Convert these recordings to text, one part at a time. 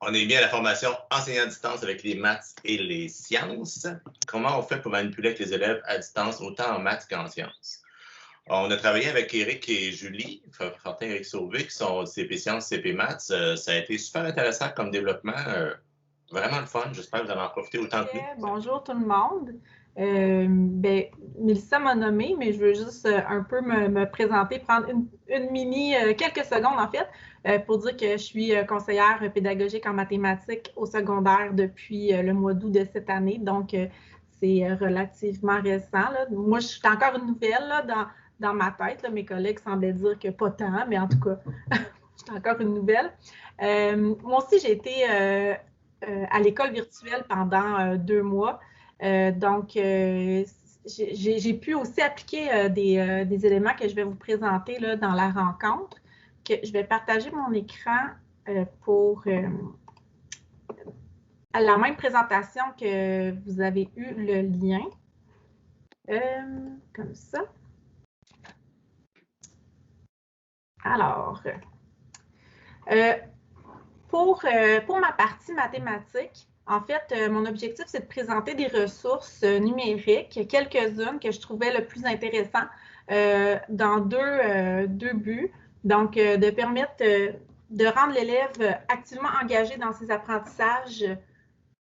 On est bien à la formation enseignant à distance avec les maths et les sciences. Comment on fait pour manipuler avec les élèves à distance, autant en maths qu'en sciences? On a travaillé avec Éric et Julie, Fortin et Éric Sauvé, qui sont CP Sciences, CP Maths. Ça a été super intéressant comme développement. Vraiment le fun. J'espère que vous allez en profiter autant que nous. Bonjour tout le monde. Mélissa m'a nommée, mais je veux juste un peu me présenter, prendre quelques secondes en fait, pour dire que je suis conseillère pédagogique en mathématiques au secondaire depuis le mois d'août de cette année. Donc, c'est relativement récent, là. Moi, je suis encore une nouvelle là, dans ma tête. Là. Mes collègues semblaient dire que pas tant, mais en tout cas, je suis encore une nouvelle. Moi aussi, j'ai été à l'école virtuelle pendant 2 mois. Donc, j'ai pu aussi appliquer des éléments que je vais vous présenter là, dans la rencontre. Je vais partager mon écran pour la même présentation que vous avez eu le lien. Comme ça. Alors, pour ma partie mathématique, en fait, mon objectif, c'est de présenter des ressources numériques, quelques-unes que je trouvais le plus intéressant dans deux buts. Donc, de permettre de rendre l'élève activement engagé dans ses apprentissages.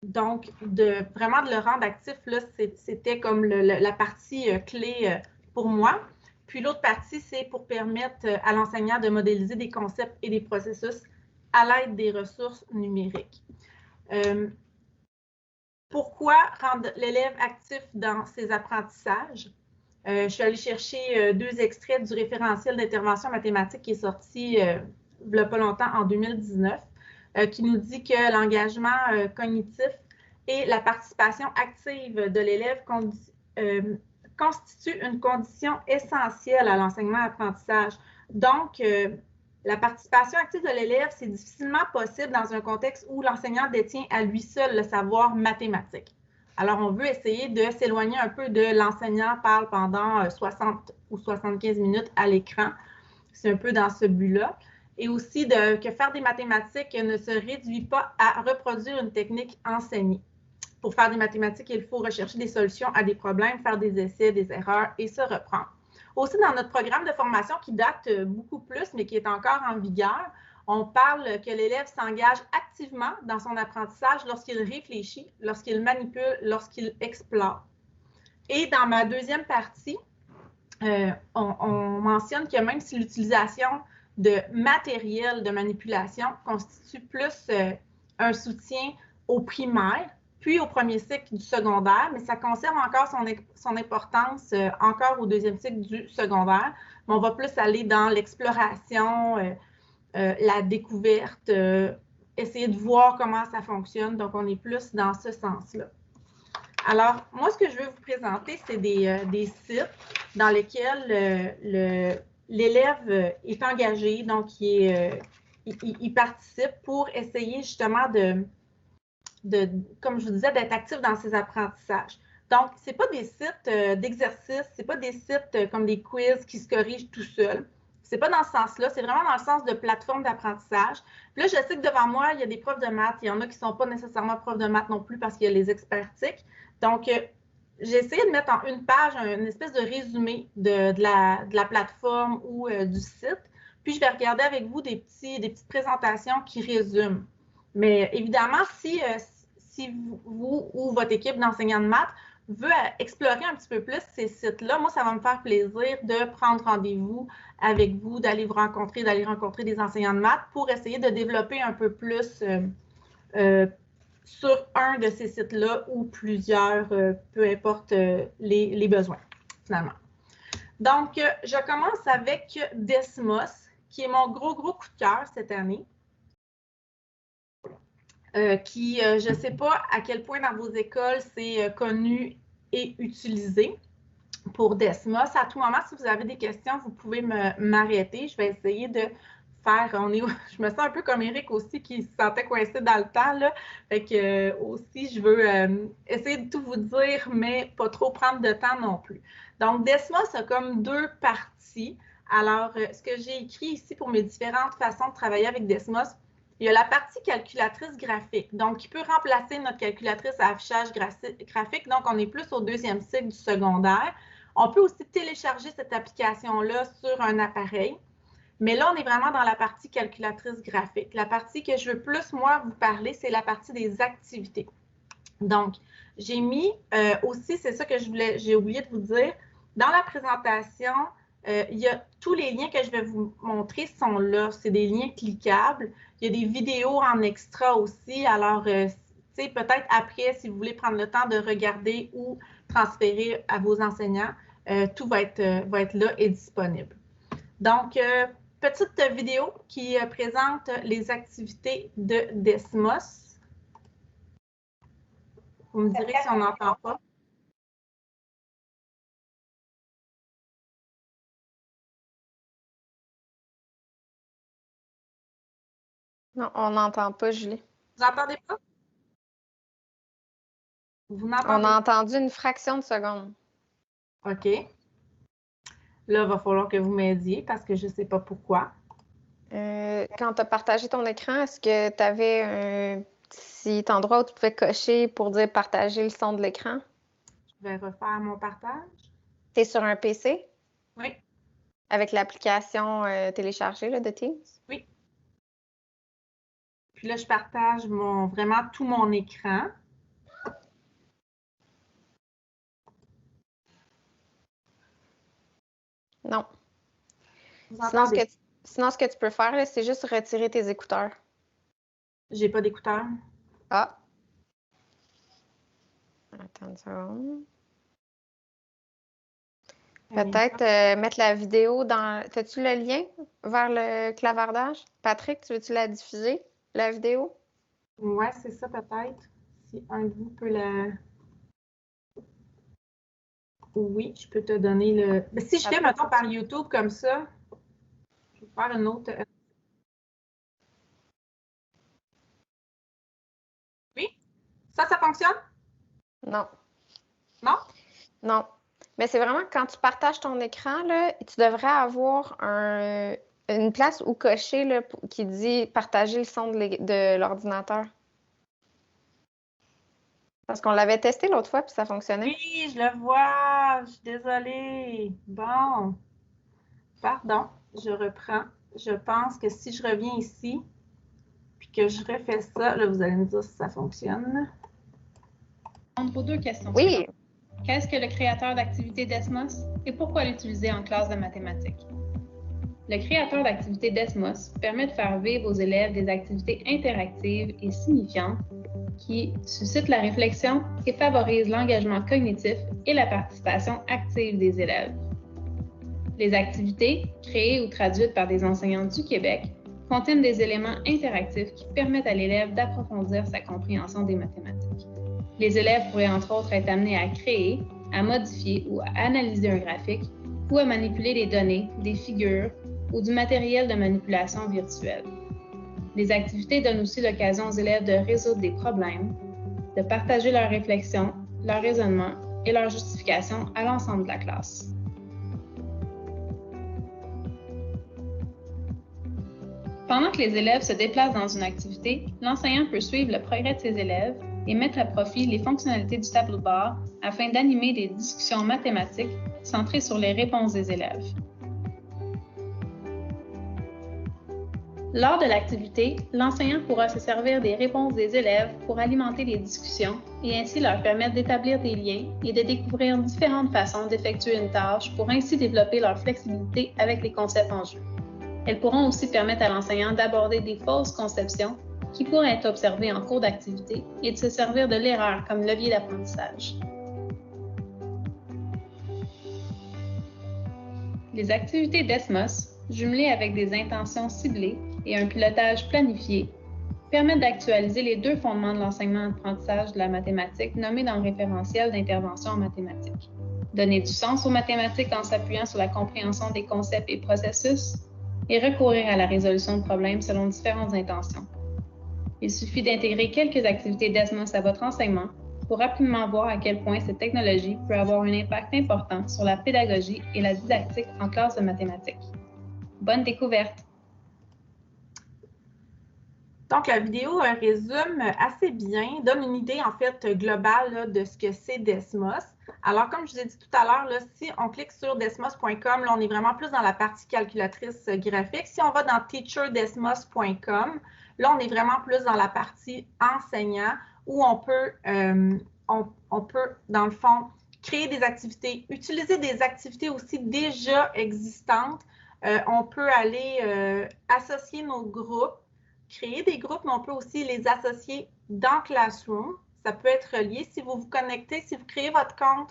Donc, vraiment de le rendre actif, là, c'était comme la partie clé pour moi. Puis l'autre partie, c'est pour permettre à l'enseignant de modéliser des concepts et des processus à l'aide des ressources numériques. Pourquoi rendre l'élève actif dans ses apprentissages? Je suis allée chercher 2 extraits du référentiel d'intervention mathématique qui est sorti il n'y a pas longtemps, en 2019, qui nous dit que l'engagement cognitif et la participation active de l'élève constituent une condition essentielle à l'enseignement-apprentissage. Donc, la participation active de l'élève, c'est difficilement possible dans un contexte où l'enseignant détient à lui seul le savoir mathématique. Alors, on veut essayer de s'éloigner un peu de l'enseignant parle pendant 60 ou 75 minutes à l'écran. C'est un peu dans ce but-là. Et aussi que faire des mathématiques ne se réduit pas à reproduire une technique enseignée. Pour faire des mathématiques, il faut rechercher des solutions à des problèmes, faire des essais, des erreurs et se reprendre. Aussi, dans notre programme de formation qui date beaucoup plus, mais qui est encore en vigueur, on parle que l'élève s'engage activement dans son apprentissage lorsqu'il réfléchit, lorsqu'il manipule, lorsqu'il explore. Et dans ma deuxième partie, on mentionne que même si l'utilisation de matériel de manipulation constitue plus un soutien au primaire, puis au premier cycle du secondaire, mais ça conserve encore son importance encore au deuxième cycle du secondaire. Mais on va plus aller dans l'exploration, la découverte, essayer de voir comment ça fonctionne. Donc, on est plus dans ce sens-là. Alors, moi, ce que je veux vous présenter, c'est des sites dans lesquels l'élève est engagé, donc il participe pour essayer justement comme je vous disais, d'être actif dans ses apprentissages. Donc, ce n'est pas des sites d'exercice, ce n'est pas des sites comme des quiz qui se corrigent tout seuls. Ce n'est pas dans ce sens-là, c'est vraiment dans le sens de plateforme d'apprentissage. Puis là, je sais que devant moi, il y a des profs de maths, il y en a qui ne sont pas nécessairement profs de maths non plus parce qu'il y a les expertiques. Donc, j'ai essayé de mettre en une page une espèce de résumé de la plateforme ou du site. Puis, je vais regarder avec vous des petites présentations qui résument. Mais évidemment, si vous ou votre équipe d'enseignants de maths veut explorer un petit peu plus ces sites-là, moi, ça va me faire plaisir de prendre rendez-vous avec vous, d'aller rencontrer des enseignants de maths pour essayer de développer un peu plus sur un de ces sites-là ou plusieurs, peu importe les besoins, finalement. Donc, je commence avec Desmos, qui est mon gros coup de cœur cette année. Je ne sais pas à quel point dans vos écoles c'est connu et utilisé pour Desmos. À tout moment, si vous avez des questions, vous pouvez m'arrêter. Je vais essayer de faire... je me sens un peu comme Éric aussi, qui se sentait coincé dans le temps, là. Fait que aussi, je veux essayer de tout vous dire, mais pas trop prendre de temps non plus. Donc, Desmos a comme 2 parties. Alors, ce que j'ai écrit ici pour mes différentes façons de travailler avec Desmos, Il y a la partie calculatrice graphique, donc qui peut remplacer notre calculatrice à affichage graphique. Donc, on est plus au deuxième cycle du secondaire. On peut aussi télécharger cette application-là sur un appareil. Mais là, on est vraiment dans la partie calculatrice graphique. La partie que je veux plus, moi, vous parler, c'est la partie des activités. Donc, j'ai mis aussi, c'est ça que j'ai oublié de vous dire, dans la présentation, il y a tous les liens que je vais vous montrer sont là. C'est des liens cliquables. Il y a des vidéos en extra aussi. Alors, peut-être après, si vous voulez prendre le temps de regarder ou transférer à vos enseignants, tout va être là et disponible. Donc, petite vidéo qui présente les activités de Desmos. Vous me direz si on n'entend pas. Non, on n'entend pas, Julie. Vous n'entendez pas? Vous n'entendez pas? On a entendu une fraction de seconde. OK. Là, il va falloir que vous m'aidiez parce que je ne sais pas pourquoi. Quand tu as partagé ton écran, est-ce que tu avais un petit endroit où tu pouvais cocher pour dire partager le son de l'écran? Je vais refaire mon partage. Tu es sur un PC? Oui. Avec l'application téléchargée là, de Teams? Oui. Puis là, je partage vraiment tout mon écran. Non. Sinon, ce que tu peux faire, c'est juste retirer tes écouteurs. J'ai pas d'écouteurs. Ah. Attends une seconde. Peut-être mettre la vidéo dans... As-tu le lien vers le clavardage? Patrick, tu veux-tu la diffuser, la vidéo? Ouais, c'est ça peut-être. Si un de vous peut la... Oui, je peux te donner le... Mais si je fais, mettons, par YouTube comme ça, je vais faire une autre... Oui? Ça fonctionne? Non. Non? Non. Mais c'est vraiment quand tu partages ton écran, là, tu devrais avoir une place où cocher là, qui dit partager le son de l'ordinateur. Parce qu'on l'avait testé l'autre fois, puis ça fonctionnait. Oui, je le vois. Je suis désolée. Bon. Pardon, je reprends. Je pense que si je reviens ici, puis que je refais ça, là, vous allez me dire si ça fonctionne. Vos deux questions. Oui. Qu'est-ce que le créateur d'activité Desmos et pourquoi l'utiliser en classe de mathématiques? Le créateur d'activité Desmos permet de faire vivre aux élèves des activités interactives et signifiantes qui suscitent la réflexion et favorisent l'engagement cognitif et la participation active des élèves. Les activités, créées ou traduites par des enseignants du Québec, contiennent des éléments interactifs qui permettent à l'élève d'approfondir sa compréhension des mathématiques. Les élèves pourraient entre autres être amenés à créer, à modifier ou à analyser un graphique ou à manipuler des données, des figures ou du matériel de manipulation virtuelle. Les activités donnent aussi l'occasion aux élèves de résoudre des problèmes, de partager leurs réflexions, leurs raisonnements et leurs justifications à l'ensemble de la classe. Pendant que les élèves se déplacent dans une activité, l'enseignant peut suivre le progrès de ses élèves et mettre à profit les fonctionnalités du tableau de bord afin d'animer des discussions mathématiques centrées sur les réponses des élèves. Lors de l'activité, l'enseignant pourra se servir des réponses des élèves pour alimenter les discussions et ainsi leur permettre d'établir des liens et de découvrir différentes façons d'effectuer une tâche pour ainsi développer leur flexibilité avec les concepts en jeu. Elles pourront aussi permettre à l'enseignant d'aborder des fausses conceptions qui pourraient être observées en cours d'activité et de se servir de l'erreur comme levier d'apprentissage. Les activités Desmos, jumelées avec des intentions ciblées et un pilotage planifié, permettent d'actualiser les deux fondements de l'enseignement-apprentissage de la mathématique nommés dans le référentiel d'intervention en mathématiques. Donner du sens aux mathématiques en s'appuyant sur la compréhension des concepts et processus et recourir à la résolution de problèmes selon différentes intentions. Il suffit d'intégrer quelques activités Desmos à votre enseignement pour rapidement voir à quel point cette technologie peut avoir un impact important sur la pédagogie et la didactique en classe de mathématiques. Bonne découverte! Donc, la vidéo résume assez bien, donne une idée en fait globale là, de ce que c'est Desmos. Alors, comme je vous ai dit tout à l'heure, si on clique sur desmos.com, là, on est vraiment plus dans la partie calculatrice graphique. Si on va dans teacherdesmos.com, là, on est vraiment plus dans la partie enseignant où on peut, dans le fond, créer des activités, utiliser des activités aussi déjà existantes. On peut aller associer nos groupes, créer des groupes, mais on peut aussi les associer dans Classroom. Ça peut être relié. Si vous vous connectez, si vous créez votre compte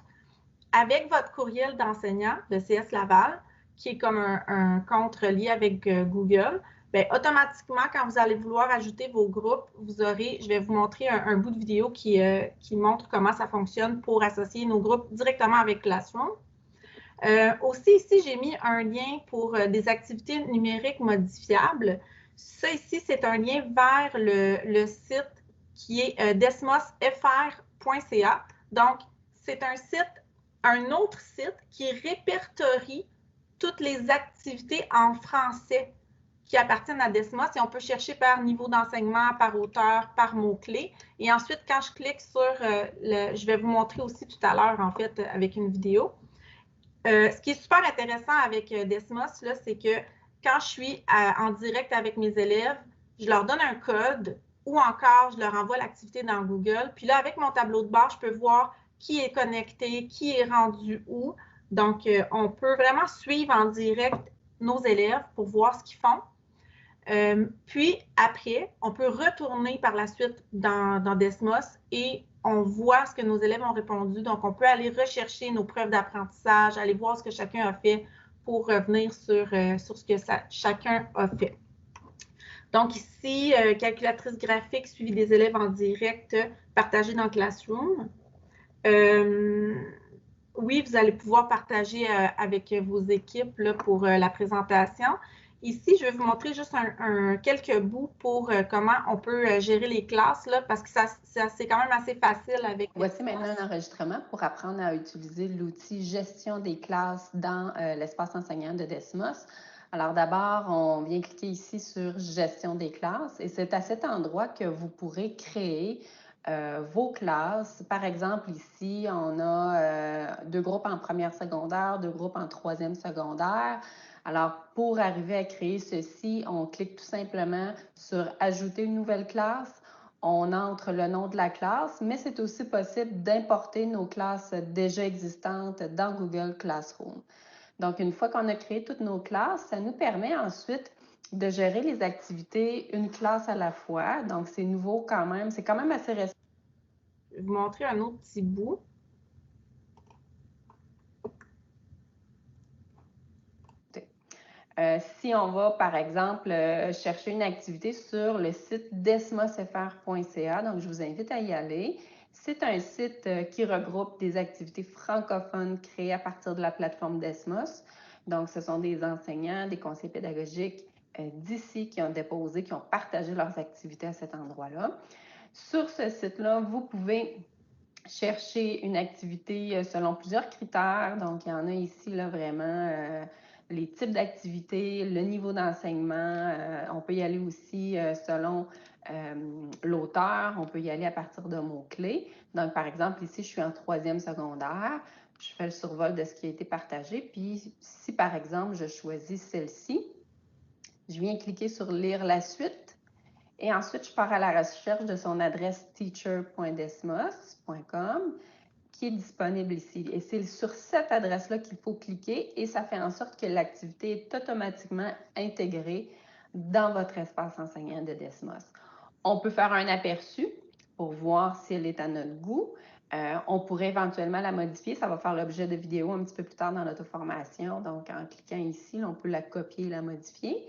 avec votre courriel d'enseignant de CS Laval, qui est comme un compte relié avec Google, bien, automatiquement, quand vous allez vouloir ajouter vos groupes, vous aurez, je vais vous montrer un bout de vidéo qui montre comment ça fonctionne pour associer nos groupes directement avec Classroom. Aussi, ici, j'ai mis un lien pour des activités numériques modifiables. Ça, ici, c'est un lien vers le site qui est desmosfr.ca. Donc, c'est un autre site qui répertorie toutes les activités en français qui appartiennent à Desmos et on peut chercher par niveau d'enseignement, par auteur, par mots-clés. Et ensuite, quand je clique sur je vais vous montrer aussi tout à l'heure, en fait, avec une vidéo. Ce qui est super intéressant avec Desmos, c'est que quand je suis en direct avec mes élèves, je leur donne un code ou encore je leur envoie l'activité dans Google. Puis là, avec mon tableau de bord, je peux voir qui est connecté, qui est rendu où. Donc, on peut vraiment suivre en direct nos élèves pour voir ce qu'ils font. Puis, après, on peut retourner par la suite dans Desmos et on voit ce que nos élèves ont répondu. Donc, on peut aller rechercher nos preuves d'apprentissage, aller voir ce que chacun a fait pour revenir sur ce que chacun a fait. Donc, ici, calculatrice graphique, suivi des élèves en direct, partagé dans Classroom. Oui, vous allez pouvoir partager avec vos équipes là, pour la présentation. Ici, je vais vous montrer juste quelques bouts pour comment on peut gérer les classes, là, parce que c'est quand même assez facile avec... Voici maintenant un enregistrement pour apprendre à utiliser l'outil gestion des classes dans l'espace enseignant de Desmos. Alors d'abord, on vient cliquer ici sur gestion des classes et c'est à cet endroit que vous pourrez créer vos classes. Par exemple, ici, on a 2 groupes en première secondaire, 2 groupes en troisième secondaire. Alors, pour arriver à créer ceci, on clique tout simplement sur « Ajouter une nouvelle classe ». On entre le nom de la classe, mais c'est aussi possible d'importer nos classes déjà existantes dans Google Classroom. Donc, une fois qu'on a créé toutes nos classes, ça nous permet ensuite de gérer les activités une classe à la fois. Donc, c'est nouveau quand même, c'est quand même assez récent. Je vais vous montrer un autre petit bout. Si on va, par exemple, chercher une activité sur le site desmosfr.ca, donc je vous invite à y aller. C'est un site qui regroupe des activités francophones créées à partir de la plateforme Desmos. Donc, ce sont des enseignants, des conseillers pédagogiques d'ici qui ont déposé, qui ont partagé leurs activités à cet endroit-là. Sur ce site-là, vous pouvez chercher une activité selon plusieurs critères. Donc, il y en a ici là, vraiment les types d'activités, le niveau d'enseignement. On peut y aller aussi selon l'auteur. On peut y aller à partir de mots-clés. Donc, par exemple, ici, je suis en troisième secondaire. Je fais le survol de ce qui a été partagé. Puis, si, par exemple, je choisis celle-ci, je viens cliquer sur « Lire la suite ». Et ensuite, je pars à la recherche de son adresse teacher.desmos.com qui est disponible ici. Et c'est sur cette adresse-là qu'il faut cliquer et ça fait en sorte que l'activité est automatiquement intégrée dans votre espace enseignant de Desmos. On peut faire un aperçu pour voir si elle est à notre goût. On pourrait éventuellement la modifier. Ça va faire l'objet de vidéos un petit peu plus tard dans l'auto-formation. Donc, en cliquant ici, on peut la copier et la modifier.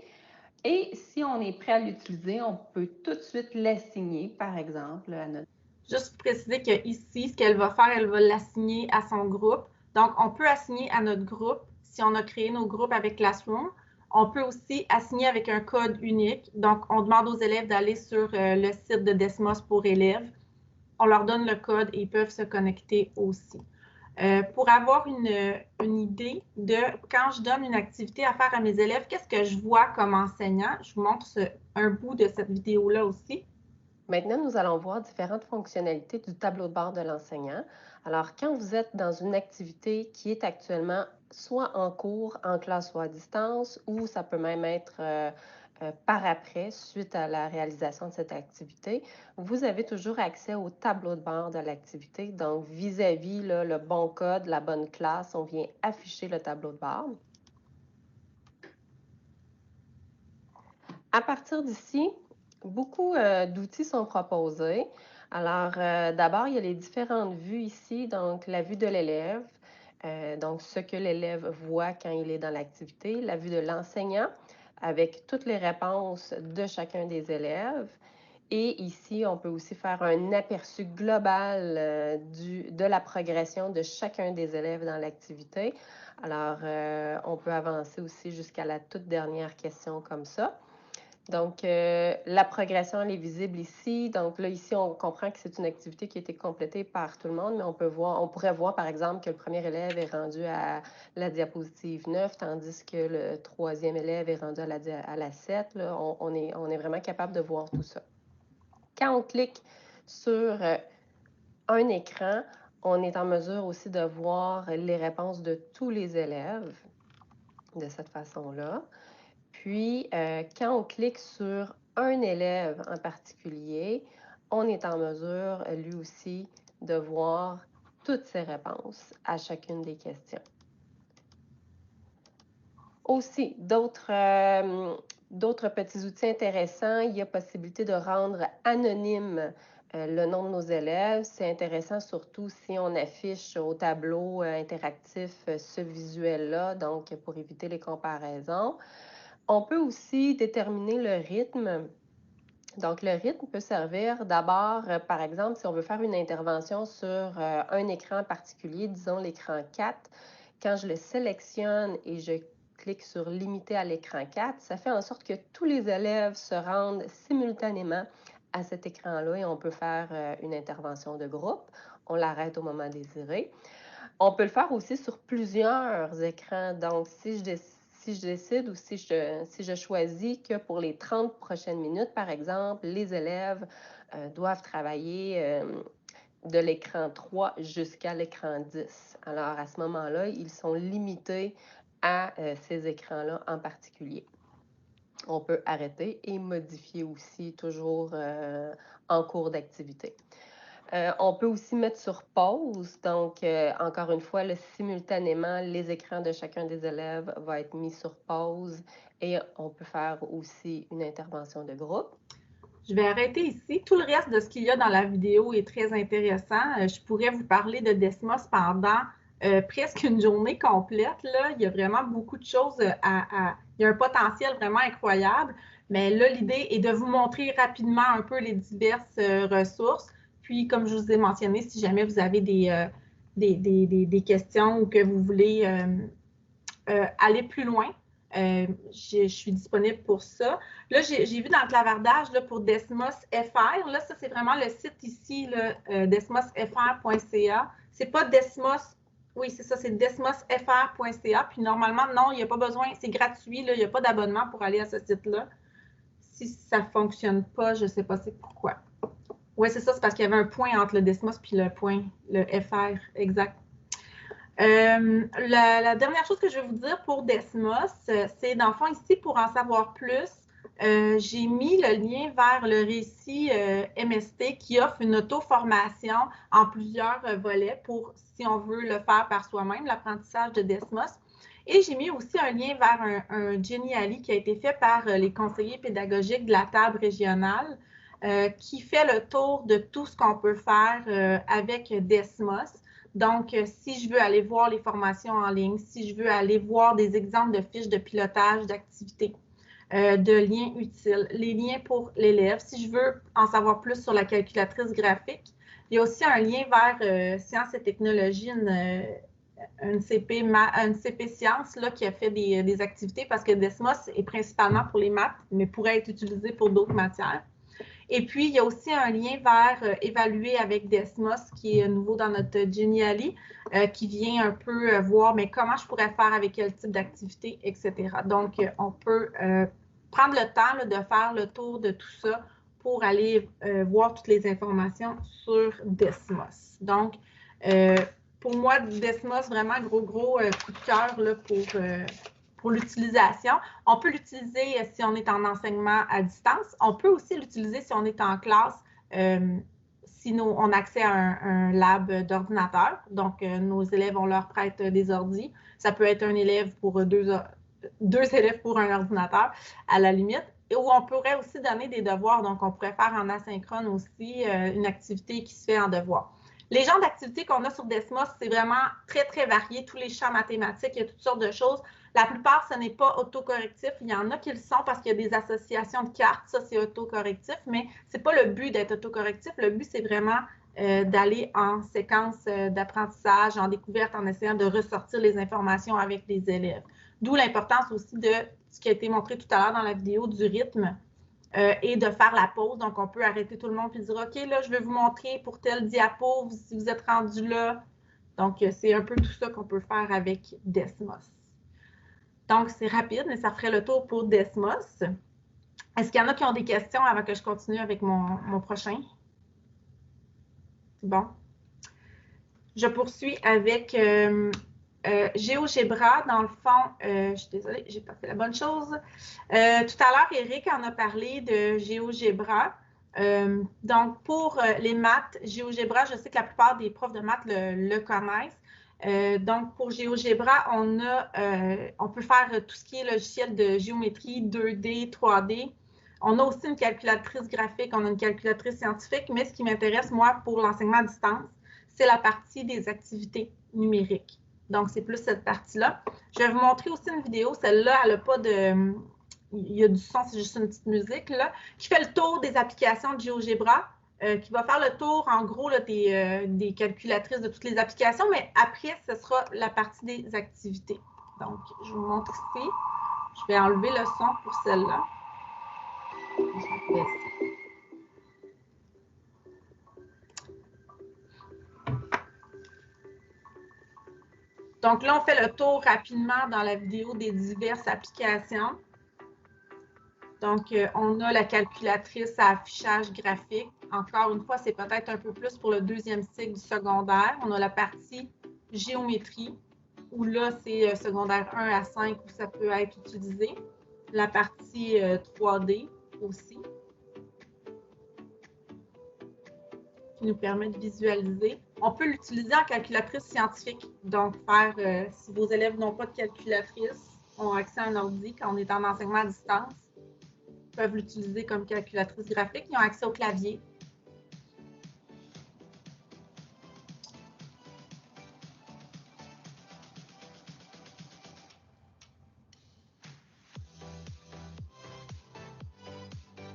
Et si on est prêt à l'utiliser, on peut tout de suite l'assigner, par exemple, à notre... Juste pour préciser qu'ici, ce qu'elle va faire, elle va l'assigner à son groupe. Donc, on peut assigner à notre groupe si on a créé nos groupes avec Classroom. On peut aussi assigner avec un code unique. Donc, on demande aux élèves d'aller sur le site de Desmos pour élèves. On leur donne le code et ils peuvent se connecter aussi. pour avoir une idée de quand je donne une activité à faire à mes élèves, qu'est-ce que je vois comme enseignant. Je vous montre un bout de cette vidéo-là aussi. Maintenant, nous allons voir différentes fonctionnalités du tableau de bord de l'enseignant. Alors, quand vous êtes dans une activité qui est actuellement soit en cours, en classe ou à distance, ou ça peut même être par après, suite à la réalisation de cette activité, vous avez toujours accès au tableau de bord de l'activité. Donc, vis-à-vis le bon code, la bonne classe, on vient afficher le tableau de bord. À partir d'ici, beaucoup d'outils sont proposés. Alors, d'abord, il y a les différentes vues ici. Donc, la vue de l'élève, donc ce que l'élève voit quand il est dans l'activité, la vue de l'enseignant, avec toutes les réponses de chacun des élèves. Et ici, on peut aussi faire un aperçu global de la progression de chacun des élèves dans l'activité. Alors, on peut avancer aussi jusqu'à la toute dernière question comme ça. Donc, la progression, elle est visible ici. Donc là, ici, on comprend que c'est une activité qui a été complétée par tout le monde, mais on pourrait voir, par exemple, que le premier élève est rendu à la diapositive 9, tandis que le troisième élève est rendu à la 7. Là, on est vraiment capable de voir tout ça. Quand on clique sur un écran, on est en mesure aussi de voir les réponses de tous les élèves de cette façon-là. Puis, quand on clique sur un élève en particulier, on est en mesure, lui aussi, de voir toutes ses réponses à chacune des questions. Aussi, d'autres petits outils intéressants, il y a possibilité de rendre anonyme le nom de nos élèves. C'est intéressant surtout si on affiche au tableau interactif ce visuel-là, donc pour éviter les comparaisons. On peut aussi déterminer le rythme. Donc, le rythme peut servir d'abord, par exemple, si on veut faire une intervention sur un écran particulier, disons l'écran 4, quand je le sélectionne et je clique sur « Limiter à l'écran 4 », ça fait en sorte que tous les élèves se rendent simultanément à cet écran-là et on peut faire une intervention de groupe. On l'arrête au moment désiré. On peut le faire aussi sur plusieurs écrans. Donc, si je décide ou si je choisis que pour les 30 prochaines minutes, par exemple, les élèves doivent travailler de l'écran 3 jusqu'à l'écran 10. Alors, à ce moment-là, ils sont limités à ces écrans-là en particulier. On peut arrêter et modifier aussi toujours en cours d'activité. On peut aussi mettre sur pause. Donc, encore une fois, simultanément, les écrans de chacun des élèves vont être mis sur pause et on peut faire aussi une intervention de groupe. Je vais arrêter ici. Tout le reste de ce qu'il y a dans la vidéo est très intéressant. Je pourrais vous parler de Desmos pendant presque une journée complète. Là. Il y a vraiment beaucoup de choses il y a un potentiel vraiment incroyable. Mais là, l'idée est de vous montrer rapidement un peu les diverses ressources. Puis, comme je vous ai mentionné, si jamais vous avez des questions ou que vous voulez aller plus loin, je suis disponible pour ça. Là, j'ai vu dans le clavardage là, pour Desmos FR. Là, ça, c'est vraiment le site ici, desmosfr.ca. C'est pas Desmos. Oui, c'est ça, c'est desmosfr.ca. Puis normalement, non, il n'y a pas besoin, c'est gratuit. Là, il n'y a pas d'abonnement pour aller à ce site-là. Si ça ne fonctionne pas, je ne sais pas c'est pourquoi. Oui, c'est ça, c'est parce qu'il y avait un point entre le Desmos puis le FR, exact. La dernière chose que je vais vous dire pour Desmos, c'est dans le fond ici, pour en savoir plus, j'ai mis le lien vers le récit MST qui offre une auto-formation en plusieurs volets pour, si on veut le faire par soi-même, l'apprentissage de Desmos. Et j'ai mis aussi un lien vers un Geniali qui a été fait par les conseillers pédagogiques de la table régionale qui fait le tour de tout ce qu'on peut faire avec Desmos. Donc, si je veux aller voir les formations en ligne, si je veux aller voir des exemples de fiches de pilotage d'activités, de liens utiles, les liens pour l'élève, si je veux en savoir plus sur la calculatrice graphique, il y a aussi un lien vers Sciences et technologies, une CP Sciences là, qui a fait des activités parce que Desmos est principalement pour les maths, mais pourrait être utilisé pour d'autres matières. Et puis, il y a aussi un lien vers évaluer avec Desmos, qui est nouveau dans notre Geniali, qui vient un peu voir mais comment je pourrais faire avec quel type d'activité, etc. Donc, on peut prendre le temps là, de faire le tour de tout ça pour aller voir toutes les informations sur Desmos. Donc, pour moi, Desmos, vraiment gros coup de cœur là, pour l'utilisation. On peut l'utiliser si on est en enseignement à distance. On peut aussi l'utiliser si on est en classe, si on a accès à un lab d'ordinateur. Donc, nos élèves, on leur prête des ordis. Ça peut être un élève pour deux élèves pour un ordinateur, à la limite. Et où on pourrait aussi donner des devoirs. Donc, on pourrait faire en asynchrone aussi une activité qui se fait en devoir. Les genres d'activités qu'on a sur Desmos, c'est vraiment très varié. Tous les champs mathématiques, il y a toutes sortes de choses. La plupart, ce n'est pas autocorrectif. Il y en a qui le sont parce qu'il y a des associations de cartes. Ça, c'est autocorrectif, mais ce n'est pas le but d'être autocorrectif. Le but, c'est vraiment d'aller en séquence d'apprentissage, en découverte, en essayant de ressortir les informations avec les élèves. D'où l'importance aussi de ce qui a été montré tout à l'heure dans la vidéo du rythme et de faire la pause. Donc, on peut arrêter tout le monde et dire « OK, là, je vais vous montrer pour tel diapo si vous êtes rendu là. » Donc, c'est un peu tout ça qu'on peut faire avec Desmos. Donc, c'est rapide, mais ça ferait le tour pour Desmos. Est-ce qu'il y en a qui ont des questions avant que je continue avec mon prochain? Bon. Je poursuis avec GeoGebra. Dans le fond, je suis désolée, je n'ai pas fait la bonne chose. Tout à l'heure, Eric en a parlé de GeoGebra. Donc, pour les maths, GeoGebra, je sais que la plupart des profs de maths le connaissent. Donc, pour GeoGebra, on peut faire tout ce qui est logiciel de géométrie 2D, 3D. On a aussi une calculatrice graphique, on a une calculatrice scientifique, mais ce qui m'intéresse, moi, pour l'enseignement à distance, c'est la partie des activités numériques. Donc, c'est plus cette partie-là. Je vais vous montrer aussi une vidéo. Celle-là, elle n'a pas de... Il y a du son, c'est juste une petite musique, là, qui fait le tour des applications de GeoGebra. Qui va faire le tour, en gros, là, des calculatrices de toutes les applications, mais après, ce sera la partie des activités. Donc, je vous montre ici. Je vais enlever le son pour celle-là. Je vais baisser. Donc là, on fait le tour rapidement dans la vidéo des diverses applications. Donc, on a la calculatrice à affichage graphique. Encore une fois, c'est peut-être un peu plus pour le deuxième cycle du secondaire. On a la partie géométrie, où là, c'est secondaire 1 à 5 où ça peut être utilisé. La partie 3D aussi, qui nous permet de visualiser. On peut l'utiliser en calculatrice scientifique. Donc, si vos élèves n'ont pas de calculatrice, ont accès à un ordi quand on est en enseignement à distance, peuvent l'utiliser comme calculatrice graphique. Ils ont accès au clavier.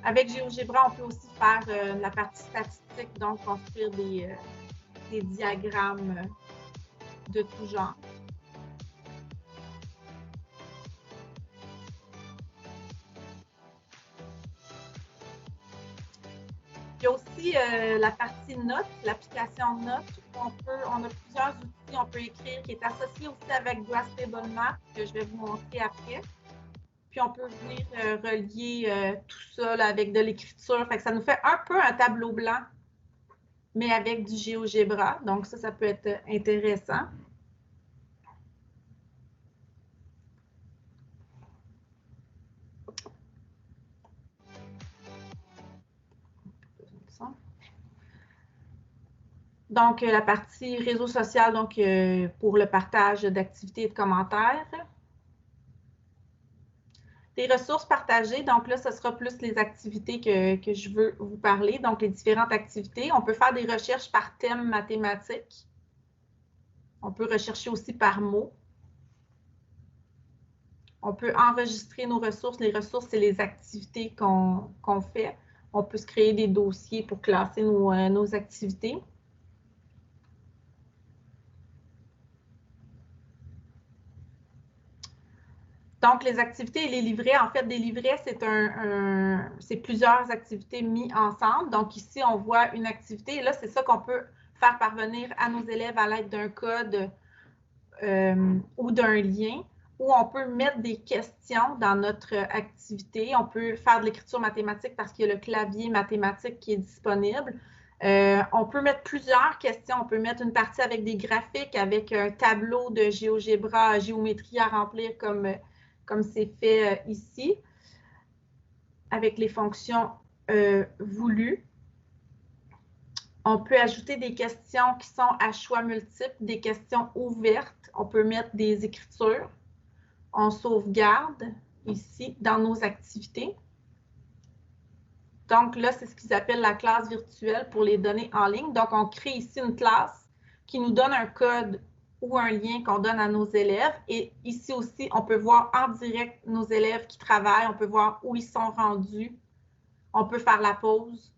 Avec GeoGebra, on peut aussi faire la partie statistique, donc construire des diagrammes de tout genre. Il y a aussi la partie notes, l'application notes, où on a plusieurs outils, on peut écrire, qui est associé aussi avec Grasstable Math, que je vais vous montrer après. Puis on peut venir relier tout ça là, avec de l'écriture. Ça nous fait un peu un tableau blanc, mais avec du GeoGebra. Donc ça peut être intéressant. Donc, la partie réseau social, donc pour le partage d'activités et de commentaires. Des ressources partagées, donc là, ce sera plus les activités que je veux vous parler, donc les différentes activités. On peut faire des recherches par thème mathématique. On peut rechercher aussi par mots. On peut enregistrer nos ressources. Les ressources, c'est les activités qu'on fait. On peut se créer des dossiers pour classer nos activités. Donc, les activités et les livrets, en fait, des livrets, c'est plusieurs activités mises ensemble. Donc, ici, on voit une activité. Et là, c'est ça qu'on peut faire parvenir à nos élèves à l'aide d'un code ou d'un lien, où on peut mettre des questions dans notre activité. On peut faire de l'écriture mathématique parce qu'il y a le clavier mathématique qui est disponible. On peut mettre plusieurs questions. On peut mettre une partie avec des graphiques, avec un tableau de GeoGebra, géométrie à remplir comme c'est fait ici, avec les fonctions voulues. On peut ajouter des questions qui sont à choix multiples, des questions ouvertes. On peut mettre des écritures. On sauvegarde ici dans nos activités. Donc là, c'est ce qu'ils appellent la classe virtuelle pour les données en ligne. Donc, on crée ici une classe qui nous donne un code ou un lien qu'on donne à nos élèves. Et ici aussi, on peut voir en direct nos élèves qui travaillent. On peut voir où ils sont rendus. On peut faire la pause.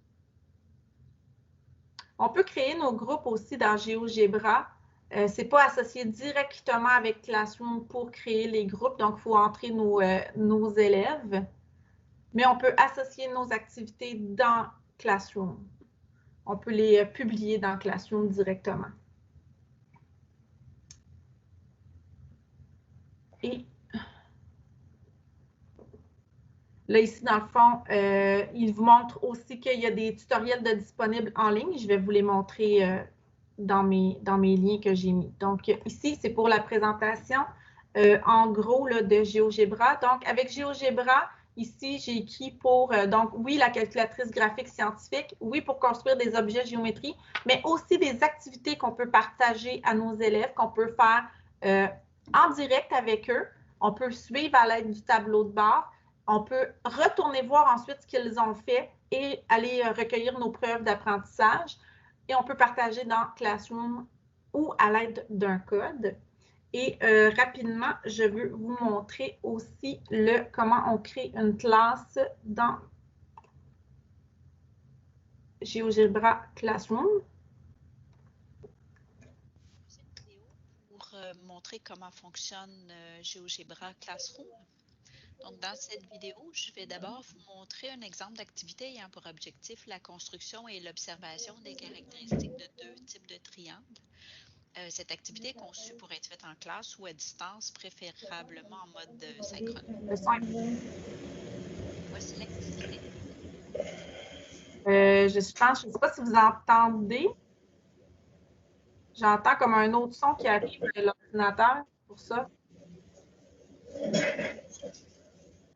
On peut créer nos groupes aussi dans GeoGebra. Ce n'est pas associé directement avec Classroom pour créer les groupes, donc il faut entrer nos élèves. Mais on peut associer nos activités dans Classroom. On peut les publier dans Classroom directement. Et là, ici, dans le fond, il vous montre aussi qu'il y a des tutoriels disponibles en ligne. Je vais vous les montrer dans mes liens que j'ai mis. Donc, ici, c'est pour la présentation, en gros, là, de GeoGebra. Donc, avec GeoGebra, ici, j'ai écrit pour, donc, oui, la calculatrice graphique scientifique, oui, pour construire des objets de géométrie, mais aussi des activités qu'on peut partager à nos élèves, qu'on peut faire en direct avec eux. On peut suivre à l'aide du tableau de bord. On peut retourner voir ensuite ce qu'ils ont fait et aller recueillir nos preuves d'apprentissage. Et on peut partager dans Classroom ou à l'aide d'un code. Et rapidement, je veux vous montrer aussi comment on crée une classe dans GeoGebra Classroom. Cette vidéo pour montrer comment fonctionne GeoGebra Classroom. Donc, dans cette vidéo, je vais d'abord vous montrer un exemple d'activité ayant pour objectif la construction et l'observation des caractéristiques de deux types de triangles. Cette activité est conçue pour être faite en classe ou à distance, préférablement en mode synchrone. Voici l'activité. Je ne sais pas si vous entendez. J'entends comme un autre son qui arrive de l'ordinateur, pour ça.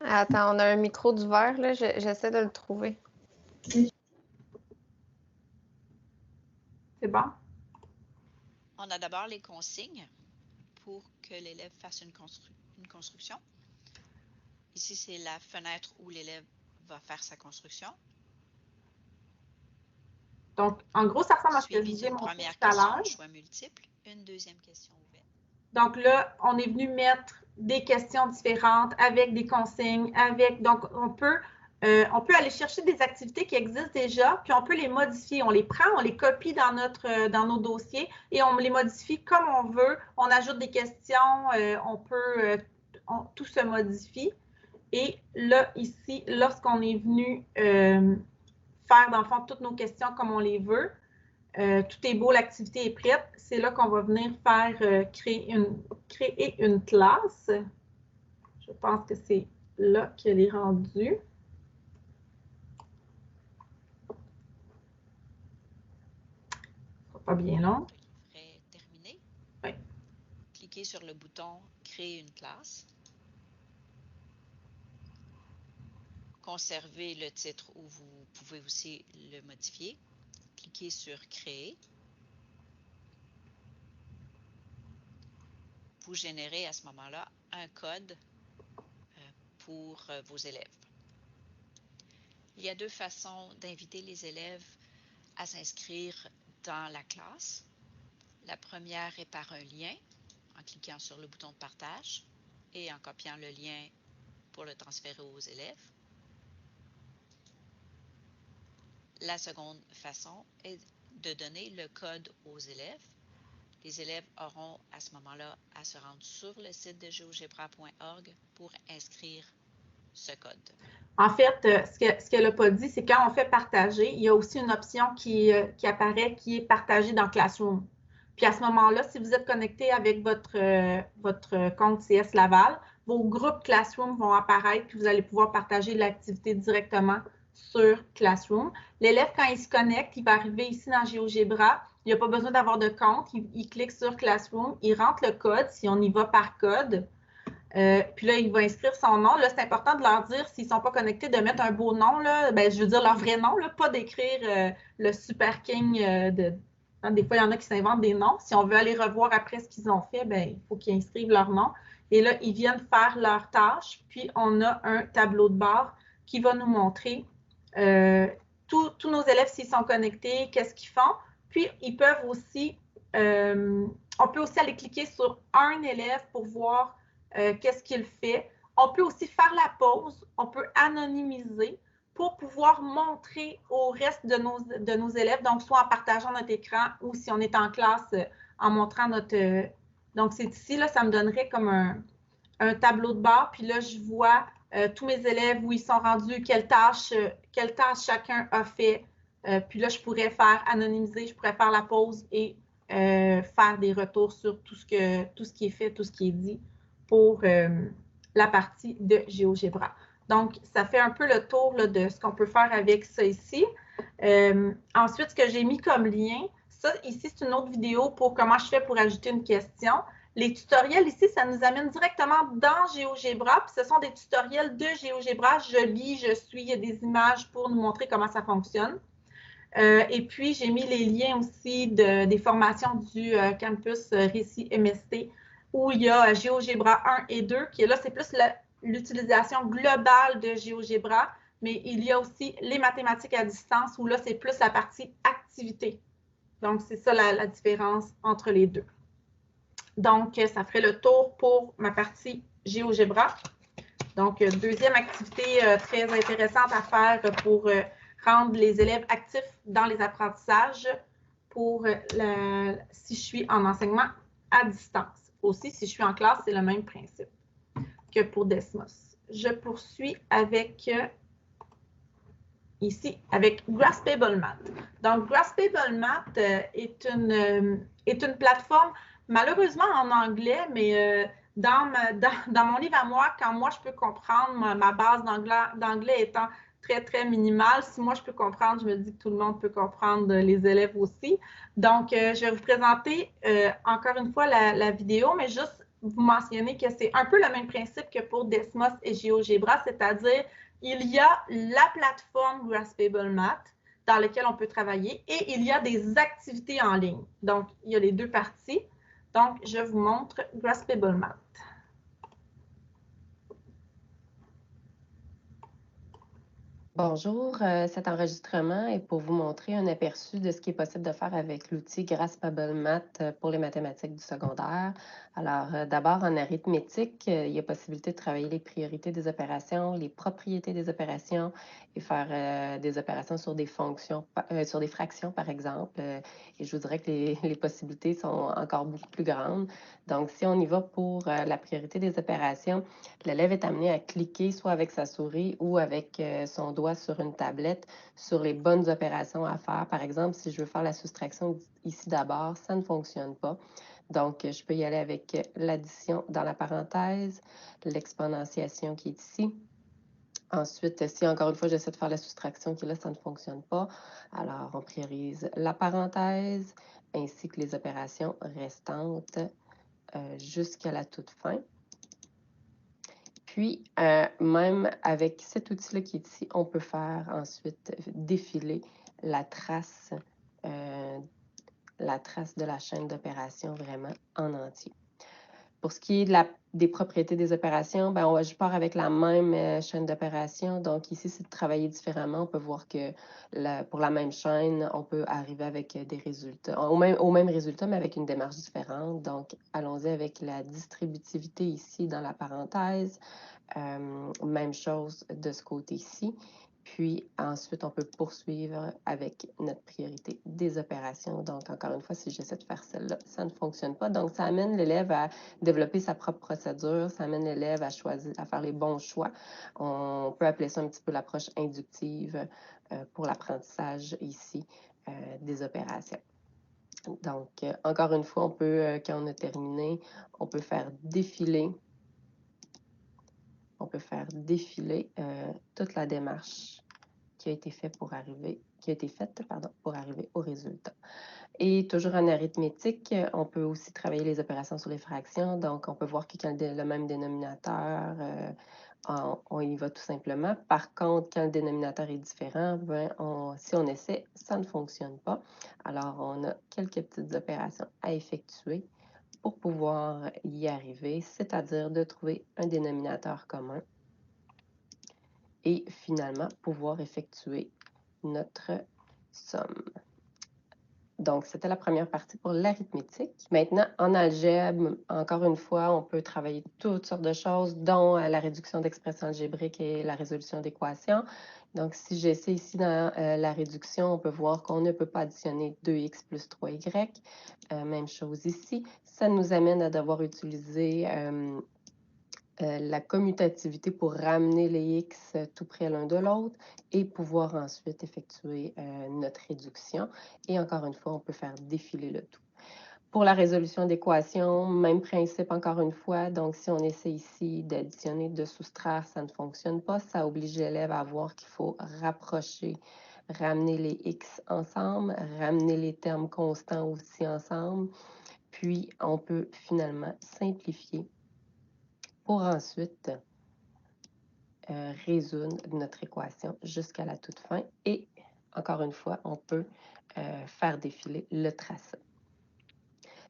Attends, on a un micro du verre, là. J'essaie de le trouver. C'est bon? On a d'abord les consignes pour que l'élève fasse une construction. Ici, c'est la fenêtre où l'élève va faire sa construction. Donc, en gros, ça ressemble à ce que je disais tout à l'heure. Choix multiple, une deuxième question ouverte. Donc là, on est venu mettre des questions différentes avec des consignes, donc on peut aller chercher des activités qui existent déjà, puis on peut les modifier. On les prend, on les copie dans nos dossiers et on les modifie comme on veut. On ajoute des questions, tout se modifie. Et là, ici, lorsqu'on est venu faire, dans le fond, toutes nos questions comme on les veut, tout est beau, l'activité est prête. C'est là qu'on va venir faire créer une classe. Je pense que c'est là qu'elle est rendue. Ce sera pas bien long. Le livret est terminé. Oui. Cliquez sur le bouton « Créer une classe ». Conservez le titre ou vous pouvez aussi le modifier. Cliquez sur « Créer ». Vous générez à ce moment-là un code pour vos élèves. Il y a deux façons d'inviter les élèves à s'inscrire dans la classe. La première est par un lien, en cliquant sur le bouton de partage et en copiant le lien pour le transférer aux élèves. La seconde façon est de donner le code aux élèves. Les élèves auront à ce moment-là à se rendre sur le site de geogebra.org pour inscrire ce code. En fait, ce qu'elle n'a pas dit, c'est quand on fait partager, il y a aussi une option qui apparaît qui est partagée dans Classroom. Puis à ce moment-là, si vous êtes connecté avec votre compte CS Laval, vos groupes Classroom vont apparaître, puis vous allez pouvoir partager l'activité directement sur Classroom. L'élève, quand il se connecte, il va arriver ici dans GeoGebra. Il n'a pas besoin d'avoir de compte. Il clique sur Classroom, il rentre le code, si on y va par code. Puis là, il va inscrire son nom. Là, c'est important de leur dire, s'ils ne sont pas connectés, de mettre un beau nom. Là. Ben, je veux dire leur vrai nom, là, pas d'écrire le Super King hein, des fois, il y en a qui s'inventent des noms. Si on veut aller revoir après ce qu'ils ont fait, ben, il faut qu'ils inscrivent leur nom. Et là, ils viennent faire leur tâche. Puis, on a un tableau de bord qui va nous montrer tous nos élèves, s'ils sont connectés, qu'est-ce qu'ils font. Puis, ils peuvent aussi, on peut aussi aller cliquer sur un élève pour voir qu'est-ce qu'il fait. On peut aussi faire la pause, on peut anonymiser pour pouvoir montrer au reste de nos élèves, donc soit en partageant notre écran ou si on est en classe, en montrant notre... donc, c'est ici, là, ça me donnerait comme un tableau de bord, puis là, je vois tous mes élèves, où ils sont rendus, quelle tâche chacun a fait. Puis là, je pourrais faire anonymiser, je pourrais faire la pause et faire des retours sur tout ce qui est fait, tout ce qui est dit pour la partie de GeoGebra. Donc, ça fait un peu le tour là, de ce qu'on peut faire avec ça ici. Ensuite, ce que j'ai mis comme lien, ça ici, c'est une autre vidéo pour comment je fais pour ajouter une question. Les tutoriels ici, ça nous amène directement dans GeoGebra, puis ce sont des tutoriels de GeoGebra. Je lis, je suis, il y a des images pour nous montrer comment ça fonctionne. Et puis, j'ai mis les liens aussi des formations du campus Récit MST, où il y a GeoGebra 1 et 2, qui est là, c'est plus l'utilisation globale de GeoGebra, mais il y a aussi les mathématiques à distance, où là, c'est plus la partie activité. Donc, c'est ça la différence entre les deux. Donc, ça ferait le tour pour ma partie GeoGebra. Donc, deuxième activité très intéressante à faire pour rendre les élèves actifs dans les apprentissages si je suis en enseignement à distance. Aussi, si je suis en classe, c'est le même principe que pour Desmos. Je poursuis avec ici, avec Graspable Math. Donc, Graspable Math est une plateforme, malheureusement en anglais, mais dans mon livre à moi, quand moi je peux comprendre, ma base d'anglais étant très, très minimale, si moi je peux comprendre, je me dis que tout le monde peut comprendre, les élèves aussi. Donc, je vais vous présenter encore une fois la vidéo, mais juste vous mentionner que c'est un peu le même principe que pour Desmos et GeoGebra, c'est-à-dire il y a la plateforme Graspable Math dans laquelle on peut travailler et il y a des activités en ligne. Donc, il y a les deux parties. Donc, je vous montre Graspable Math. Bonjour, cet enregistrement est pour vous montrer un aperçu de ce qui est possible de faire avec l'outil Graspable Math pour les mathématiques du secondaire. Alors, d'abord, en arithmétique, il y a possibilité de travailler les priorités des opérations, les propriétés des opérations et faire des opérations sur des fonctions, sur des fractions, par exemple. Et je vous dirais que les possibilités sont encore beaucoup plus grandes. Donc, si on y va pour la priorité des opérations, l'élève est amené à cliquer soit avec sa souris ou avec son doigt sur une tablette sur les bonnes opérations à faire. Par exemple, si je veux faire la soustraction ici d'abord, ça ne fonctionne pas. Donc, je peux y aller avec l'addition dans la parenthèse, l'exponentiation qui est ici. Ensuite, si encore une fois, j'essaie de faire la soustraction qui est là, ça ne fonctionne pas. Alors, on priorise la parenthèse ainsi que les opérations restantes jusqu'à la toute fin. Puis, même avec cet outil-là qui est ici, on peut faire ensuite défiler la trace de la chaîne d'opération vraiment en entier. Pour ce qui est des propriétés des opérations, ben, je pars avec la même chaîne d'opération. Donc ici, c'est de travailler différemment. On peut voir que pour la même chaîne, on peut arriver avec des résultats, au même résultat, mais avec une démarche différente. Donc, allons-y avec la distributivité ici dans la parenthèse. Même chose de ce côté-ci. Puis ensuite, on peut poursuivre avec notre priorité des opérations. Donc, encore une fois, si j'essaie de faire celle-là, ça ne fonctionne pas. Donc, ça amène l'élève à développer sa propre procédure, ça amène l'élève à choisir, à faire les bons choix. On peut appeler ça un petit peu l'approche inductive pour l'apprentissage ici des opérations. Donc, encore une fois, on peut, quand on a terminé, on peut faire défiler toute la démarche qui a été faite pour arriver au résultat. Et toujours en arithmétique, on peut aussi travailler les opérations sur les fractions. Donc, on peut voir que quand le même dénominateur, on y va tout simplement. Par contre, quand le dénominateur est différent, si on essaie, ça ne fonctionne pas. Alors, on a quelques petites opérations à effectuer pour pouvoir y arriver, c'est-à-dire de trouver un dénominateur commun et finalement pouvoir effectuer notre somme. Donc, c'était la première partie pour l'arithmétique. Maintenant, en algèbre, encore une fois, on peut travailler toutes sortes de choses, dont la réduction d'expressions algébriques et la résolution d'équations. Donc, si j'essaie ici dans la réduction, on peut voir qu'on ne peut pas additionner 2x plus 3y. Même chose ici. Ça nous amène à devoir utiliser la commutativité pour ramener les x tout près l'un de l'autre et pouvoir ensuite effectuer notre réduction. Et encore une fois, on peut faire défiler le tout. Pour la résolution d'équations, même principe encore une fois. Donc, si on essaie ici d'additionner, de soustraire, ça ne fonctionne pas. Ça oblige l'élève à voir qu'il faut rapprocher, ramener les x ensemble, ramener les termes constants aussi ensemble. Puis, on peut finalement simplifier pour ensuite résoudre notre équation jusqu'à la toute fin. Et encore une fois, on peut faire défiler le tracé.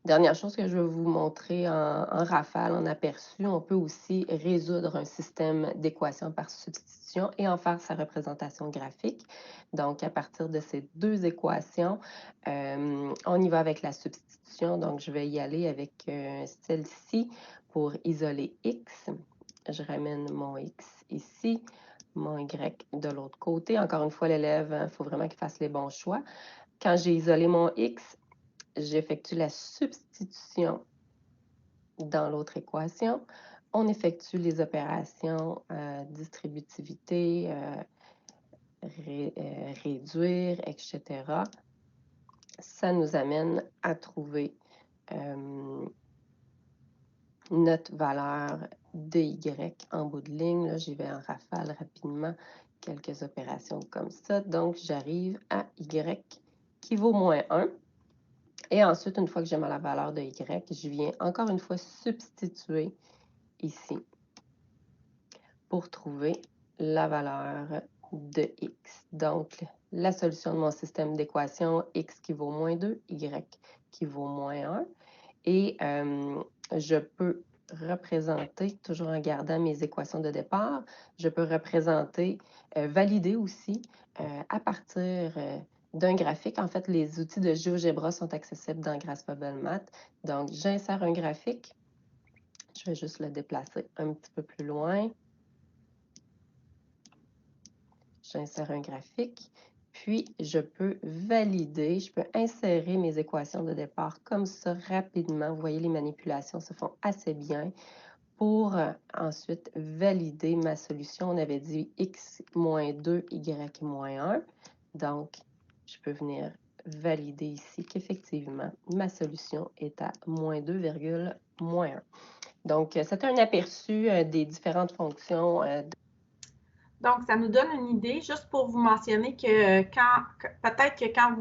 Dernière chose que je vais vous montrer en rafale, en aperçu, on peut aussi résoudre un système d'équations par substitution et en faire sa représentation graphique. Donc, à partir de ces deux équations, on y va avec la substitution. Donc, je vais y aller avec celle-ci pour isoler x. Je ramène mon x ici, mon y de l'autre côté. Encore une fois, l'élève, il faut vraiment qu'il fasse les bons choix. Quand j'ai isolé mon x, j'effectue la substitution dans l'autre équation. On effectue les opérations distributivité, réduire, etc. Ça nous amène à trouver notre valeur de y en bout de ligne. Là, j'y vais en rafale rapidement, quelques opérations comme ça. Donc, j'arrive à y qui vaut moins 1. Et ensuite, une fois que j'ai la valeur de y, je viens encore une fois substituer ici pour trouver la valeur de x. Donc, la solution de mon système d'équation, x qui vaut moins 2, y qui vaut moins 1. Et je peux représenter, toujours en gardant mes équations de départ, je peux représenter, valider aussi à partir d'un graphique. En fait, les outils de GeoGebra sont accessibles dans Graphable Math. Donc, j'insère un graphique. Je vais juste le déplacer un petit peu plus loin. J'insère un graphique. Puis, je peux valider, je peux insérer mes équations de départ comme ça rapidement. Vous voyez, les manipulations se font assez bien pour ensuite valider ma solution. On avait dit x moins 2, y moins 1. Donc, je peux venir valider ici qu'effectivement, ma solution est à moins 2, moins 1. Donc, c'est un aperçu des différentes fonctions. Donc, ça nous donne une idée, juste pour vous mentionner que peut-être que quand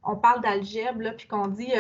on parle d'algèbre, puis qu'on dit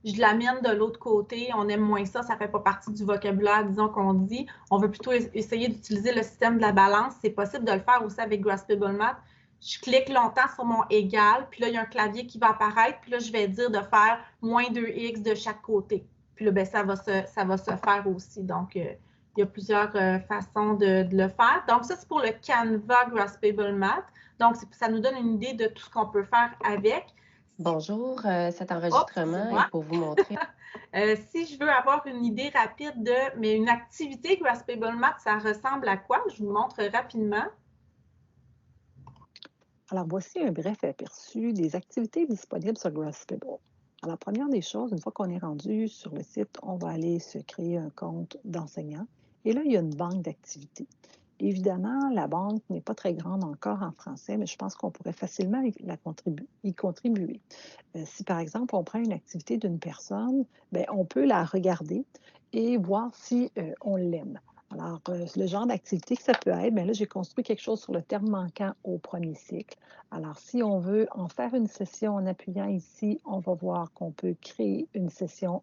je l'amène de l'autre côté, on aime moins ça, ça ne fait pas partie du vocabulaire, disons qu'on dit, on veut plutôt essayer d'utiliser le système de la balance. C'est possible de le faire aussi avec Graphable Math. Je clique longtemps sur mon égal, puis là, il y a un clavier qui va apparaître, puis là, je vais dire de faire moins 2x de chaque côté. Puis là, ben, ça va se faire aussi. Donc, il y a plusieurs façons de le faire. Donc, ça, c'est pour le Canva Graphable Math. Donc, ça nous donne une idée de tout ce qu'on peut faire avec. Bonjour, cet enregistrement est pour vous montrer. Si je veux avoir une idée rapide mais une activité Graphable Math, ça ressemble à quoi? Je vous montre rapidement. Alors, voici un bref aperçu des activités disponibles sur Grasspeable. Alors, première des choses, une fois qu'on est rendu sur le site, on va aller se créer un compte d'enseignant. Et là, il y a une banque d'activités. Évidemment, la banque n'est pas très grande encore en français, mais je pense qu'on pourrait facilement y contribuer. Si, par exemple, on prend une activité d'une personne, bien, on peut la regarder et voir si on l'aime. Alors, le genre d'activité que ça peut être, bien là, j'ai construit quelque chose sur le terme manquant au premier cycle. Alors, si on veut en faire une session en appuyant ici, on va voir qu'on peut créer une session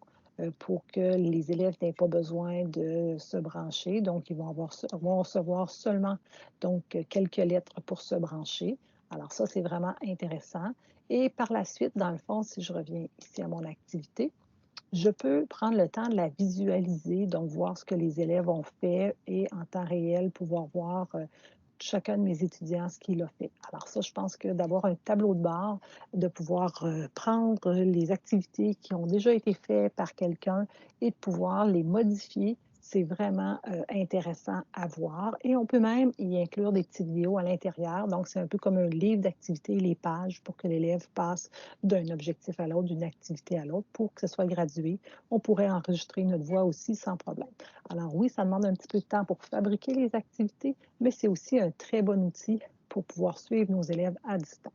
pour que les élèves n'aient pas besoin de se brancher. Donc, ils vont recevoir seulement donc, quelques lettres pour se brancher. Alors, ça, c'est vraiment intéressant. Et par la suite, dans le fond, si je reviens ici à mon activité, je peux prendre le temps de la visualiser, donc voir ce que les élèves ont fait et en temps réel pouvoir voir chacun de mes étudiants ce qu'il a fait. Alors ça, je pense que d'avoir un tableau de bord, de pouvoir prendre les activités qui ont déjà été faites par quelqu'un et de pouvoir les modifier, c'est vraiment intéressant à voir. Et on peut même y inclure des petites vidéos à l'intérieur. Donc, c'est un peu comme un livre d'activités, les pages pour que l'élève passe d'un objectif à l'autre, d'une activité à l'autre pour que ce soit gradué. On pourrait enregistrer notre voix aussi sans problème. Alors oui, ça demande un petit peu de temps pour fabriquer les activités, mais c'est aussi un très bon outil pour pouvoir suivre nos élèves à distance.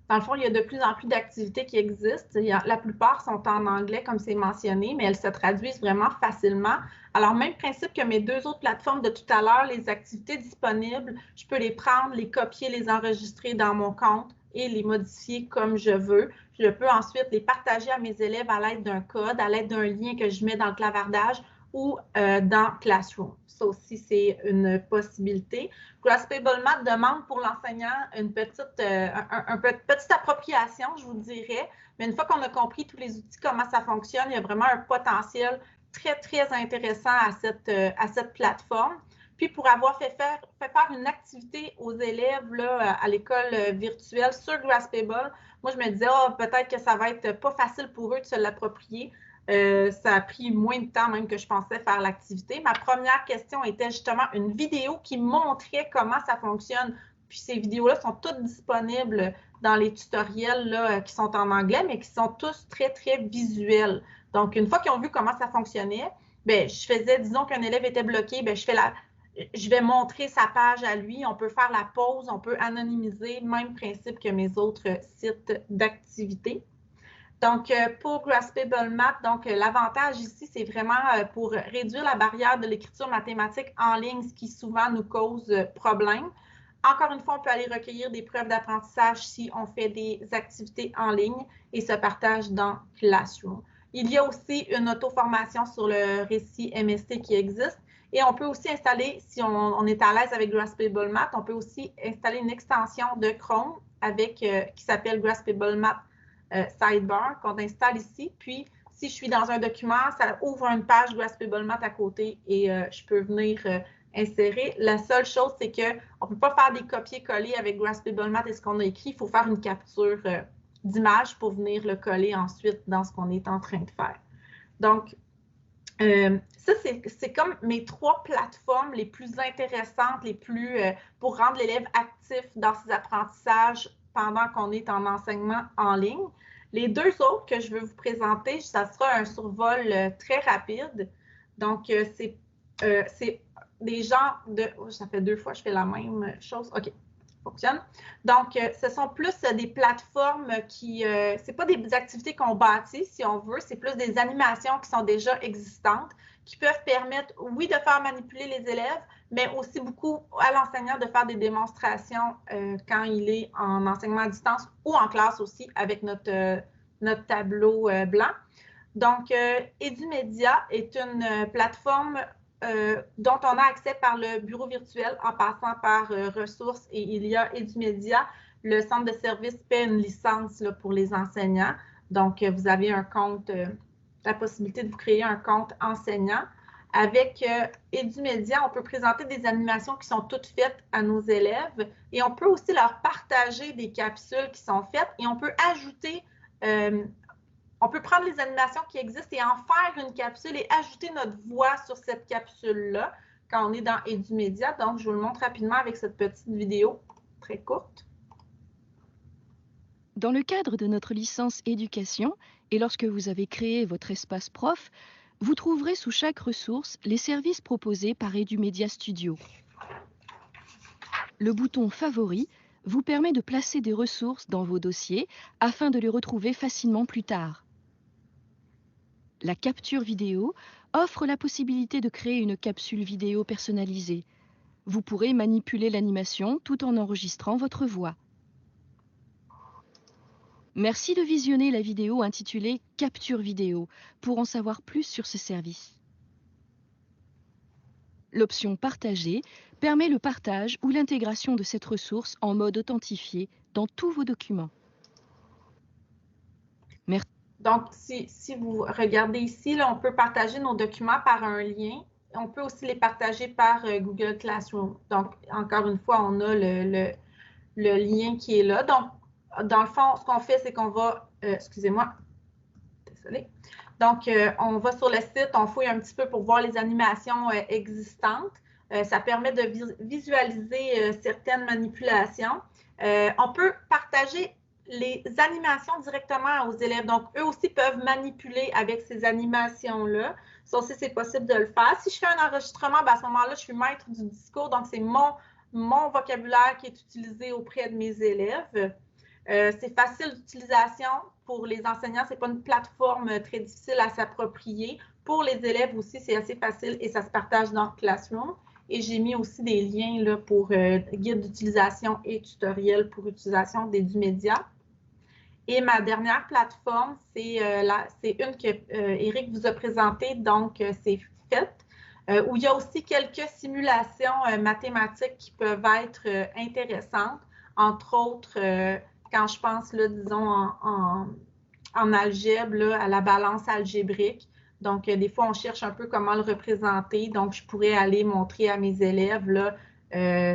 Dans le fond, il y a de plus en plus d'activités qui existent. La plupart sont en anglais, comme c'est mentionné, mais elles se traduisent vraiment facilement. Alors, même principe que mes deux autres plateformes de tout à l'heure, les activités disponibles, je peux les prendre, les copier, les enregistrer dans mon compte et les modifier comme je veux. Je peux ensuite les partager à mes élèves à l'aide d'un code, à l'aide d'un lien que je mets dans le clavardage ou dans Classroom. Ça aussi, c'est une possibilité. Grasspeable Math demande pour l'enseignant une petite appropriation, je vous dirais. Mais une fois qu'on a compris tous les outils, comment ça fonctionne, il y a vraiment un potentiel très, très intéressant à cette plateforme. Puis, pour avoir fait faire une activité aux élèves là, à l'école virtuelle sur Grasspeable, moi, je me disais, peut-être que ça va être pas facile pour eux de se l'approprier. Ça a pris moins de temps même que je pensais faire l'activité. Ma première question était justement une vidéo qui montrait comment ça fonctionne. Puis ces vidéos-là sont toutes disponibles dans les tutoriels là, qui sont en anglais, mais qui sont tous très, très visuels. Donc, une fois qu'ils ont vu comment ça fonctionnait, bien, je faisais, disons qu'un élève était bloqué, bien, je vais montrer sa page à lui. On peut faire la pause, on peut anonymiser, même principe que mes autres sites d'activité. Donc, pour Grasspeable Math, donc l'avantage ici, c'est vraiment pour réduire la barrière de l'écriture mathématique en ligne, ce qui souvent nous cause problème. Encore une fois, on peut aller recueillir des preuves d'apprentissage si on fait des activités en ligne et se partage dans Classroom. Il y a aussi une auto-formation sur le récit MST qui existe. Et on peut aussi installer, si on est à l'aise avec Grasspeable Math, on peut aussi installer une extension de Chrome qui s'appelle Grasspeable Math Sidebar qu'on installe ici. Puis, si je suis dans un document, ça ouvre une page Grasspeable Math à côté et je peux venir insérer. La seule chose, c'est qu'on ne peut pas faire des copier-coller avec Grasspeable Math et ce qu'on a écrit. Il faut faire une capture d'image pour venir le coller ensuite dans ce qu'on est en train de faire. Donc, ça, c'est comme mes trois plateformes les plus intéressantes, pour rendre l'élève actif dans ses apprentissages pendant qu'on est en enseignement en ligne. Les deux autres que je veux vous présenter, ça sera un survol très rapide. Donc, c'est des genres de... ça fait 2 fois que je fais la même chose. OK, fonctionne. Donc, ce sont plus des plateformes qui... c'est pas des activités qu'on bâtit, si on veut, c'est plus des animations qui sont déjà existantes, qui peuvent permettre, oui, de faire manipuler les élèves, mais aussi beaucoup à l'enseignant de faire des démonstrations quand il est en enseignement à distance ou en classe aussi avec notre tableau blanc. Donc, Edumedia est une plateforme dont on a accès par le bureau virtuel en passant par ressources et il y a Edumedia. Le centre de service paie une licence là, pour les enseignants. Donc, vous avez un compte, la possibilité de vous créer un compte enseignant. Avec Edumedia, on peut présenter des animations qui sont toutes faites à nos élèves et on peut aussi leur partager des capsules qui sont faites et on peut ajouter, on peut prendre les animations qui existent et en faire une capsule et ajouter notre voix sur cette capsule-là quand on est dans Edumedia. Donc, je vous le montre rapidement avec cette petite vidéo très courte. Dans le cadre de notre licence éducation, et lorsque vous avez créé votre espace prof, vous trouverez sous chaque ressource les services proposés par Edumedia Studio. Le bouton Favoris vous permet de placer des ressources dans vos dossiers afin de les retrouver facilement plus tard. La capture vidéo offre la possibilité de créer une capsule vidéo personnalisée. Vous pourrez manipuler l'animation tout en enregistrant votre voix. Merci de visionner la vidéo intitulée « Capture vidéo » pour en savoir plus sur ce service. L'option « Partager » permet le partage ou l'intégration de cette ressource en mode authentifié dans tous vos documents. Merci. Donc, si vous regardez ici, là, on peut partager nos documents par un lien. On peut aussi les partager par Google Classroom. Donc, encore une fois, on a le lien qui est là. Donc, dans le fond, ce qu'on fait, c'est qu'on va... excusez-moi. Désolée. Donc, on va sur le site, on fouille un petit peu pour voir les animations existantes. Ça permet de visualiser certaines manipulations. On peut partager les animations directement aux élèves. Donc, eux aussi peuvent manipuler avec ces animations-là. Ça aussi, c'est possible de le faire. Si je fais un enregistrement, ben à ce moment-là, je suis maître du discours. Donc, c'est mon vocabulaire qui est utilisé auprès de mes élèves. C'est facile d'utilisation pour les enseignants. Ce n'est pas une plateforme très difficile à s'approprier. Pour les élèves aussi, c'est assez facile et ça se partage dans Classroom. Et j'ai mis aussi des liens là, pour guide d'utilisation et tutoriel pour utilisation d'Edumedia. Et ma dernière plateforme, c'est une que Éric vous a présentée, donc c'est FET, où il y a aussi quelques simulations mathématiques qui peuvent être intéressantes, entre autres, quand je pense, là, disons, en algèbre, là, à la balance algébrique. Donc, des fois, on cherche un peu comment le représenter. Donc, je pourrais aller montrer à mes élèves là,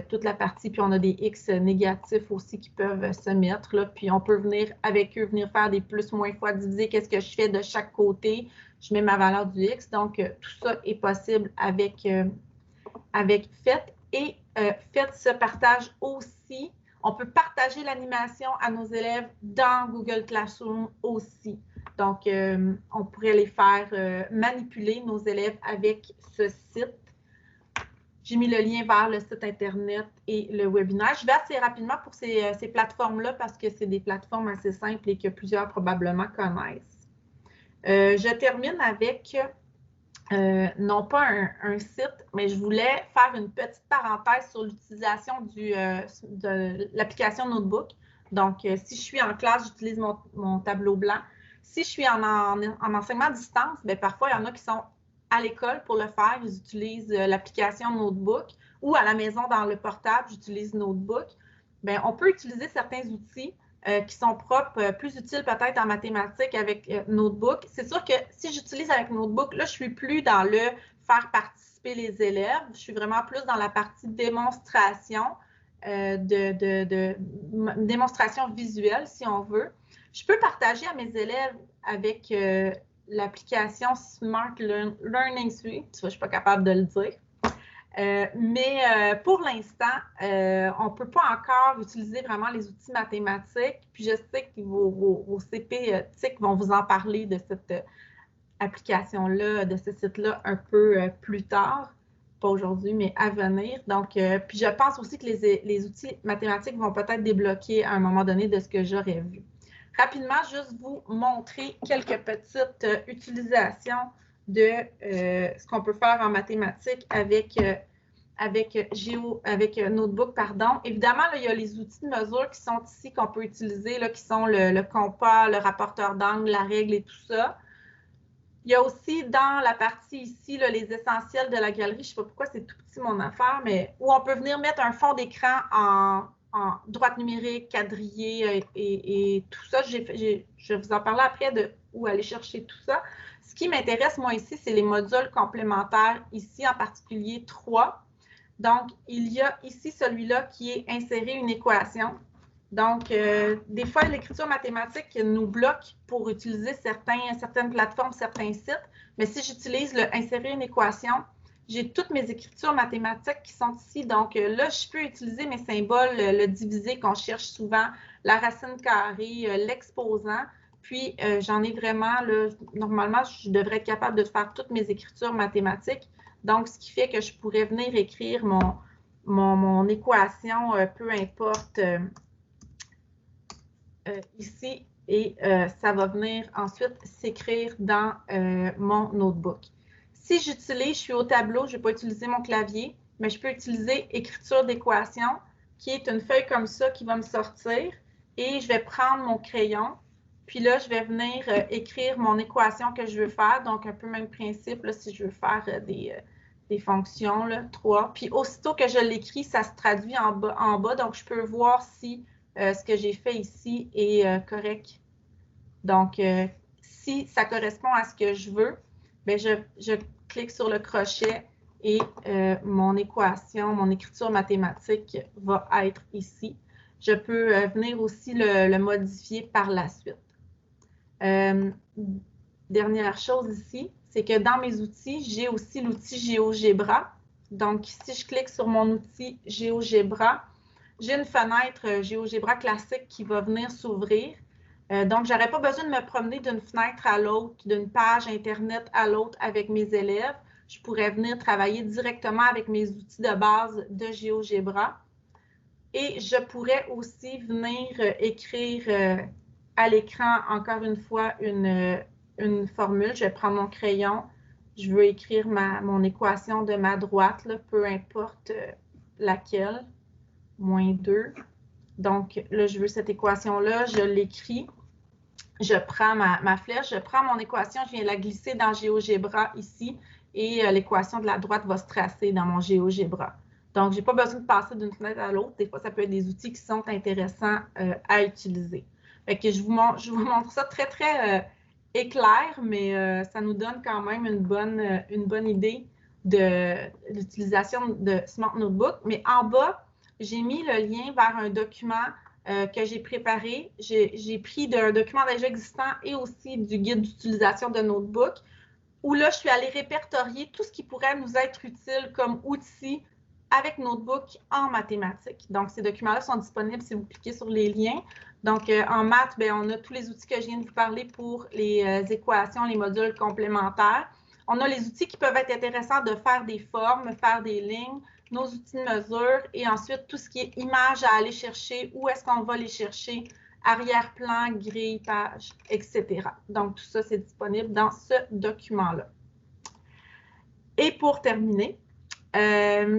toute la partie, puis on a des X négatifs aussi qui peuvent se mettre. Là, puis on peut venir avec eux, venir faire des plus, moins fois diviser. Qu'est-ce que je fais de chaque côté? Je mets ma valeur du X. Donc, tout ça est possible avec FET. Et FET se partage aussi. On peut partager l'animation à nos élèves dans Google Classroom aussi. Donc, on pourrait les faire manipuler, nos élèves, avec ce site. J'ai mis le lien vers le site Internet et le webinaire. Je vais assez rapidement pour ces plateformes-là parce que c'est des plateformes assez simples et que plusieurs probablement connaissent. Je termine avec, non pas un site, mais je voulais faire une petite parenthèse sur l'utilisation de l'application Notebook. Donc, si je suis en classe, j'utilise mon tableau blanc. Si je suis en enseignement à distance, bien, parfois, il y en a qui sont à l'école pour le faire. Ils utilisent l'application Notebook ou à la maison dans le portable, j'utilise Notebook. Bien, on peut utiliser certains outils qui sont propres, plus utiles peut-être en mathématiques avec Notebook. C'est sûr que si j'utilise avec Notebook, là, je ne suis plus dans le faire participer les élèves. Je suis vraiment plus dans la partie démonstration, démonstration visuelle, si on veut. Je peux partager à mes élèves avec l'application Smart Learning Suite. Je ne suis pas capable de le dire. Mais pour l'instant, on ne peut pas encore utiliser vraiment les outils mathématiques. Puis je sais que vos CP TIC vont vous en parler de cette application-là, de ce site-là un peu plus tard. Pas aujourd'hui, mais à venir. Donc, puis je pense aussi que les outils mathématiques vont peut-être débloquer à un moment donné de ce que j'aurais vu. Rapidement, juste vous montrer quelques petites utilisations de ce qu'on peut faire en mathématiques avec Notebook. Pardon. Évidemment, là, il y a les outils de mesure qui sont ici qu'on peut utiliser, là, qui sont le compas, le rapporteur d'angle, la règle et tout ça. Il y a aussi dans la partie ici, là, les essentiels de la galerie. Je ne sais pas pourquoi c'est tout petit mon affaire, mais où on peut venir mettre un fond d'écran en droite numérique, quadrillé et tout ça. Je vais vous en parler après de où aller chercher tout ça. Ce qui m'intéresse, moi, ici, c'est les modules complémentaires, ici en particulier 3. Donc, il y a ici celui-là qui est insérer une équation. Donc, des fois, l'écriture mathématique nous bloque pour utiliser certaines plateformes, certains sites. Mais si j'utilise le insérer une équation, j'ai toutes mes écritures mathématiques qui sont ici. Donc là, je peux utiliser mes symboles, le divisé qu'on cherche souvent, la racine carrée, l'exposant. Puis, j'en ai vraiment, là, normalement, je devrais être capable de faire toutes mes écritures mathématiques. Donc, ce qui fait que je pourrais venir écrire mon équation, peu importe, ici. Et ça va venir ensuite s'écrire dans mon notebook. Si je suis au tableau, je ne vais pas utiliser mon clavier, mais je peux utiliser écriture d'équation, qui est une feuille comme ça qui va me sortir. Et je vais prendre mon crayon. Puis là, je vais venir écrire mon équation que je veux faire. Donc, un peu même principe, là, si je veux faire des fonctions, là, 3. Puis aussitôt que je l'écris, ça se traduit en bas. Donc, je peux voir si ce que j'ai fait ici est correct. Donc, si ça correspond à ce que je veux, bien, je clique sur le crochet et mon équation, mon écriture mathématique va être ici. Je peux venir aussi le modifier par la suite. Dernière chose ici, c'est que dans mes outils, j'ai aussi l'outil GeoGebra. Donc, si je clique sur mon outil GeoGebra, j'ai une fenêtre GeoGebra classique qui va venir s'ouvrir. Donc, je n'aurai pas besoin de me promener d'une fenêtre à l'autre, d'une page Internet à l'autre avec mes élèves. Je pourrais venir travailler directement avec mes outils de base de GeoGebra. Et je pourrais aussi venir écrire à l'écran, encore une fois, une formule. Je vais prendre mon crayon. Je veux écrire mon équation de ma droite, là, peu importe laquelle. Moins 2. Donc, là, je veux cette équation-là. Je l'écris. Je prends ma flèche. Je prends mon équation. Je viens la glisser dans GeoGebra ici. Et l'équation de la droite va se tracer dans mon GeoGebra. Donc, je n'ai pas besoin de passer d'une fenêtre à l'autre. Des fois, ça peut être des outils qui sont intéressants à utiliser. Fait que je vous montre ça très, très éclair, mais ça nous donne quand même une bonne idée de l'utilisation de Smart Notebook. Mais en bas, j'ai mis le lien vers un document que j'ai préparé. J'ai pris d'un document déjà existant et aussi du guide d'utilisation de Notebook, où là, je suis allée répertorier tout ce qui pourrait nous être utile comme outil avec Notebook en mathématiques. Donc, ces documents-là sont disponibles si vous cliquez sur les liens. Donc, en maths, bien, on a tous les outils que je viens de vous parler pour les équations, les modules complémentaires. On a les outils qui peuvent être intéressants de faire des formes, faire des lignes, nos outils de mesure et ensuite tout ce qui est images à aller chercher, où est-ce qu'on va les chercher, arrière-plan, grille, page, etc. Donc, tout ça, c'est disponible dans ce document-là. Et pour terminer,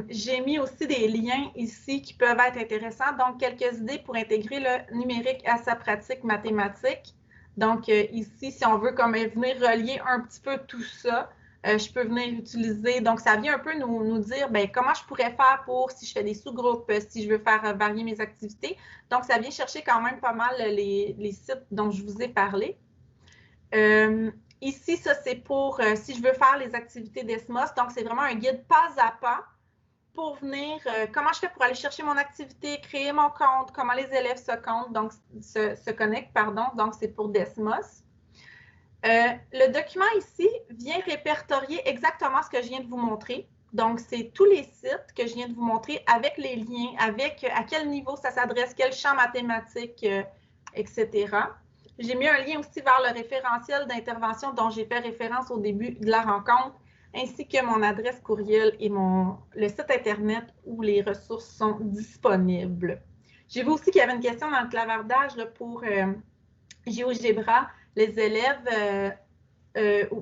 j'ai mis aussi des liens ici qui peuvent être intéressants. Donc, quelques idées pour intégrer le numérique à sa pratique mathématique. Donc, ici, si on veut comme venir relier un petit peu tout ça, je peux venir utiliser. Donc, ça vient un peu nous dire bien, comment je pourrais faire pour si je fais des sous-groupes, si je veux faire varier mes activités. Donc, ça vient chercher quand même pas mal les sites dont je vous ai parlé. Ici, ça, c'est pour si je veux faire les activités d'Esmos. Donc, c'est vraiment un guide pas à pas pour venir, comment je fais pour aller chercher mon activité, créer mon compte, comment les élèves se connectent, pardon. Donc, c'est pour Desmos. Le document ici vient répertorier exactement ce que je viens de vous montrer. Donc, c'est tous les sites que je viens de vous montrer avec les liens, avec à quel niveau ça s'adresse, quel champ mathématique, etc. J'ai mis un lien aussi vers le référentiel d'intervention dont j'ai fait référence au début de la rencontre, ainsi que mon adresse courriel et le site Internet où les ressources sont disponibles. J'ai vu aussi qu'il y avait une question dans le clavardage là, pour GeoGebra. Les élèves,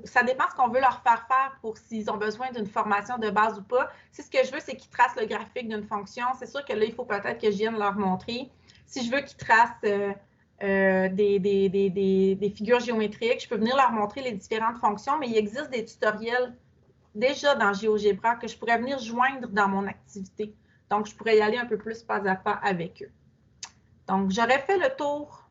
ça dépend ce qu'on veut leur faire pour s'ils ont besoin d'une formation de base ou pas. Si ce que je veux, c'est qu'ils tracent le graphique d'une fonction, c'est sûr que là, il faut peut-être que je vienne leur montrer. Si je veux qu'ils tracent des figures géométriques, je peux venir leur montrer les différentes fonctions, mais il existe des tutoriels déjà dans GeoGebra que je pourrais venir joindre dans mon activité. Donc, je pourrais y aller un peu plus pas à pas avec eux. Donc, j'aurais fait le tour